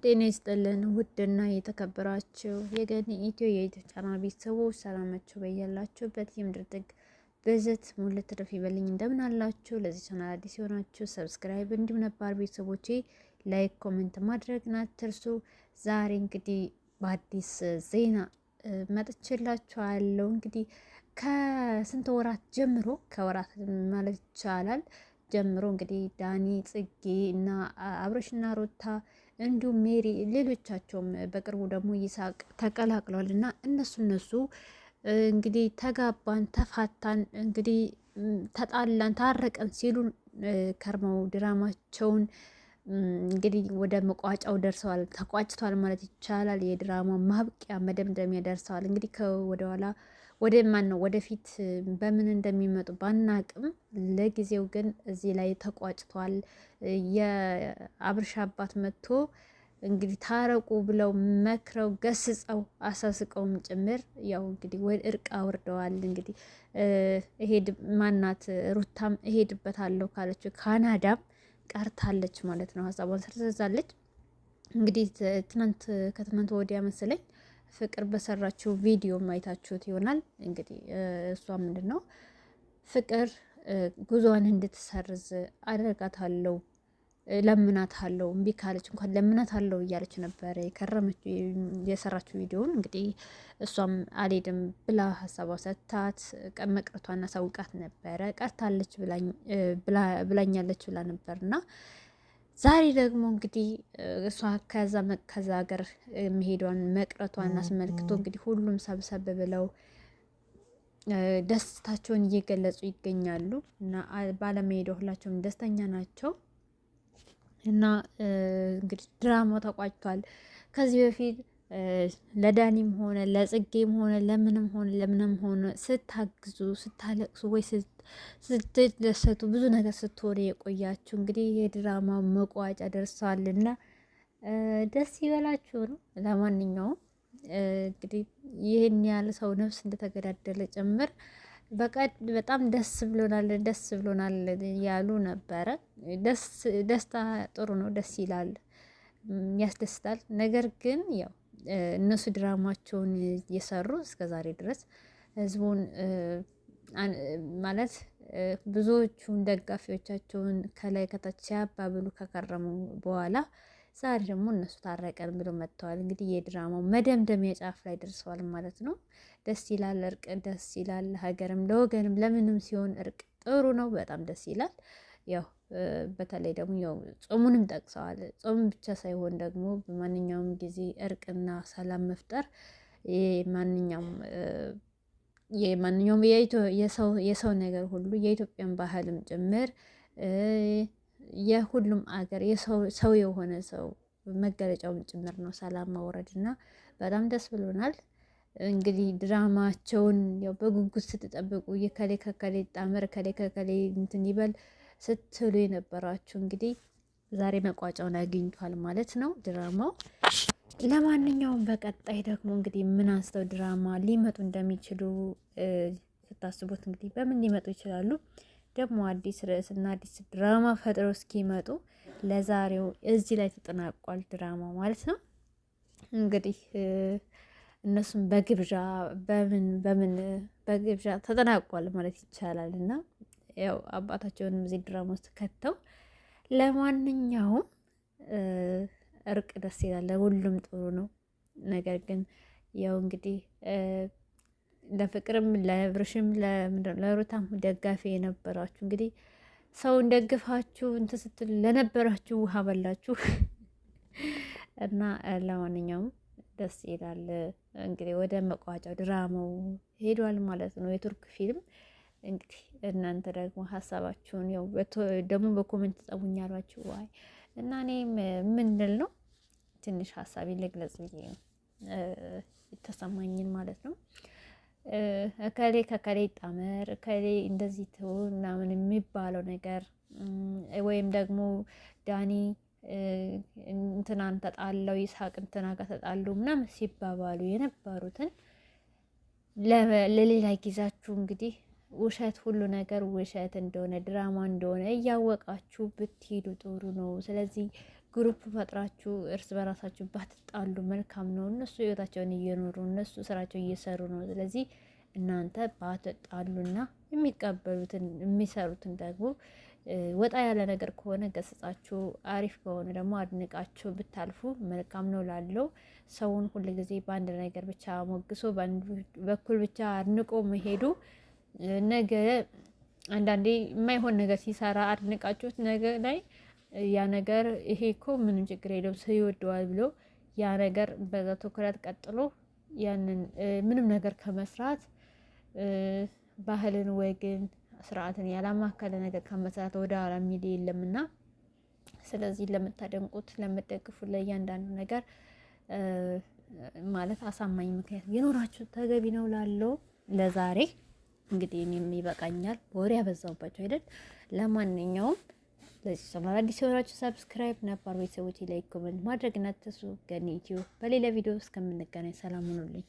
ጤና ይስጥልን ውድና የተከበራችሁ የገኒ ኢትዮ የዩቲዩብ ቻናል ቤተሰቦች ሰላማችሁ በያላችሁበት የምድር ጥግ በዘት ሙሉ ትርፍ ይበልኝ። እንደምን አላችሁ? ለዚህ ቻናል አዲስ የሆናችሁ ሰብስክራይብ፣ እንዲሁም ነባር ቤተሰቦቼ ላይክ፣ ኮሜንት ማድረግን አትርሱ። ዛሬ እንግዲህ በአዲስ ዜና መጥቼላችኋለሁ። እንግዲህ ከስንት ወራት ጀምሮ ከወራት ማለት ይቻላል ጀምሮ እንግዲህ ዳኒ፣ ጽጌ እና አብረሽና ሩታ እንዲሁም ሜሪ ሌሎቻቸውም በቅርቡ ደግሞ ይሳቅ ተቀላቅለዋል እና እነሱ እንግዲህ ተጋባን፣ ተፋታን፣ እንግዲህ ተጣላን፣ ታረቀን ሲሉ ከርመው ድራማቸውን እንግዲህ ወደ መቋጫው ደርሰዋል። ተቋጭቷል ማለት ይቻላል። የድራማ ማብቂያ መደምደሚያ ደርሰዋል። እንግዲህ ከወደኋላ ወደ ማን ነው ወደፊት በምን እንደሚመጡ ባናቅም ለጊዜው ግን እዚህ ላይ ተቋጭቷል። የአብርሽ አባት መጥቶ እንግዲህ ታረቁ ብለው መክረው ገስጸው አሳስቀውም ጭምር ያው እንግዲህ ወደ እርቅ አውርደዋል። እንግዲህ ማናት ሩታም እሄድበታለሁ ካለችው ካናዳም ቀርታለች ማለት ነው። ሀሳቧን ሰርዛለች። እንግዲህ ከትናንት ወዲያ መሰለኝ ፍቅር በሰራችው ቪዲዮ አይታችሁት ይሆናል። እንግዲህ እሷ ምንድን ነው ፍቅር ጉዞዋን እንድትሰርዝ አደርጋታለሁ፣ ለምናታለሁ፣ እምቢ ካለች እንኳን ለምናታለሁ እያለች ነበረ የከረመች የሰራችው ቪዲዮውን። እንግዲህ እሷም አልሄድም ብላ ሀሳቧ ሰታት መቅረቷን አሳውቃት ነበረ። ቀርታለች ብላኛለች ብላ ነበርና ዛሬ ደግሞ እንግዲህ እሷ ከዛ ሀገር መሄዷን መቅረቷን አስመልክቶ እንግዲህ ሁሉም ሰብሰብ ብለው ደስታቸውን እየገለጹ ይገኛሉ እና ባለመሄዷ ሁላቸውም ደስተኛ ናቸው። እና እንግዲህ ድራማው ተቋጭቷል። ከዚህ በፊት ለዳኒም ሆነ ለጽጌም ሆነ ለምንም ሆነ ስታግዙ፣ ስታለቅሱ ወይ ስትደሰቱ ብዙ ነገር ስትሆነ የቆያችሁ እንግዲህ የድራማው መቋጫ ደርሰዋልና ደስ ይበላችሁ ነው። ለማንኛውም እንግዲህ ይህን ያህል ሰው ነፍስ እንደተገዳደለ ጭምር በጣም ደስ ብሎናል ያሉ ነበረ። ደስታ ጥሩ ነው፣ ደስ ይላል፣ ያስደስታል። ነገር ግን ያው እነሱ ድራማቸውን እየሰሩ እስከ ዛሬ ድረስ ህዝቡን ማለት ብዙዎቹን ደጋፊዎቻቸውን ከላይ ከታች ሲያባብሉ ከከረሙ በኋላ ዛሬ ደግሞ እነሱ ታረቀን ብሎ መጥተዋል። እንግዲህ የድራማው መደምደሚያ ጫፍ ላይ ደርሰዋል ማለት ነው። ደስ ይላል፣ እርቅ ደስ ይላል። ሀገርም ለወገንም ለምንም ሲሆን እርቅ ጥሩ ነው፣ በጣም ደስ ይላል። ያው በተለይ ደግሞ ያው ጾሙንም ጠቅሰዋል። ጾም ብቻ ሳይሆን ደግሞ በማንኛውም ጊዜ እርቅና ሰላም መፍጠር የማንኛውም የሰው ነገር ሁሉ የኢትዮጵያን ባህልም ጭምር የሁሉም አገር ሰው የሆነ ሰው መገለጫውን ጭምር ነው ሰላም ማውረድ እና በጣም ደስ ብሎናል። እንግዲህ ድራማቸውን ያው በጉጉት ስትጠብቁ የከሌ ከከሌ ጣመር ከሌ ከከሌ እንትን ይበል ስትሉ የነበራችሁ እንግዲህ ዛሬ መቋጫውን አግኝቷል ማለት ነው ድራማው። ለማንኛውም በቀጣይ ደግሞ እንግዲህ ምን አንስተው ድራማ ሊመጡ እንደሚችሉ ስታስቡት እንግዲህ በምን ሊመጡ ይችላሉ? ደግሞ አዲስ ርዕስና አዲስ ድራማ ፈጥረው እስኪመጡ ለዛሬው እዚህ ላይ ተጠናቋል ድራማው ማለት ነው። እንግዲህ እነሱም በግብዣ በምን በግብዣ ተጠናቋል ማለት ይቻላል። እና ያው አባታቸውንም እዚህ ድራማ ውስጥ ከተው ለማንኛውም እርቅ ደስ ይላል፣ ለሁሉም ጥሩ ነው። ነገር ግን ያው እንግዲህ ለፍቅርም ለብርሽም ለሩታም ደጋፊ የነበራችሁ እንግዲህ ሰውን ደግፋችሁ እንትን ስትል ለነበራችሁ ውሃ በላችሁ እና ለማንኛውም ደስ ይላል። እንግዲህ ወደ መቋጫው ድራማው ሄዷል ማለት ነው የቱርክ ፊልም። እንግዲህ እናንተ ደግሞ ሀሳባችሁን ያው ደግሞ በኮሜንት ጸቡኛላችሁ ዋይ እና እኔም ምንድን ነው ትንሽ ሀሳቤን ልግለጽ ብዬ ነው የተሰማኝን ማለት ነው። እከሌ ከከሌ ጣመር እከሌ እንደዚህ ትሆን ምናምን የሚባለው ነገር ወይም ደግሞ ዳኒ እንትናን ተጣለው ይስሐቅ እንትና ጋር ተጣሉ ምናምን ሲባባሉ የነበሩትን ለሌላ ጊዜያችሁ እንግዲህ ውሸት ሁሉ ነገር ውሸት እንደሆነ ድራማ እንደሆነ እያወቃችሁ ብትሄዱ ጥሩ ነው። ስለዚህ ግሩፕ ፈጥራችሁ እርስ በራሳችሁ ባትጣሉ መልካም ነው። እነሱ ህይወታቸውን እየኖሩ እነሱ ስራቸው እየሰሩ ነው። ስለዚህ እናንተ ባትጣሉና የሚቀበሉትን የሚሰሩትን ደግሞ ወጣ ያለ ነገር ከሆነ ገስጻችሁ፣ አሪፍ ከሆነ ደግሞ አድንቃችሁ ብታልፉ መልካም ነው ላለው ሰውን ሁል ጊዜ በአንድ ነገር ብቻ ሞግሶ በአንድ በኩል ብቻ አድንቆ መሄዱ ነገ አንዳንዴ የማይሆን ነገር ሲሰራ አድንቃችሁት ነገ ላይ ያ ነገር ይሄ እኮ ምንም ችግር የለውም ሰው ይወደዋል ብሎ ያ ነገር በዛ ትኩረት ቀጥሎ ያንን ምንም ነገር ከመስራት ባህልን፣ ወግን፣ ስርዓትን ያላማከለ ነገር ከመስራት ወደ ኋላ የሚል የለምና ስለዚህ ለምታደንቁት ለምትደግፉ ለእያንዳንዱ ነገር ማለት አሳማኝ ምክንያት የኖራችሁ ተገቢ ነው ላለው ለዛሬ እንግዲህ እኔም ይበቃኛል። ወሬ ያበዛውባቸው አይደል? ለማንኛውም ለዚህ ቻናል አዲስ የሆናችሁ ሰብስክራይብ፣ ነባር ቤተሰቦች ላይ ኮሜንት ማድረግ እናትርሱ። ገኒ ዩቲዩብ በሌላ ቪዲዮ እስከምንገናኝ ሰላም ሁኑልኝ።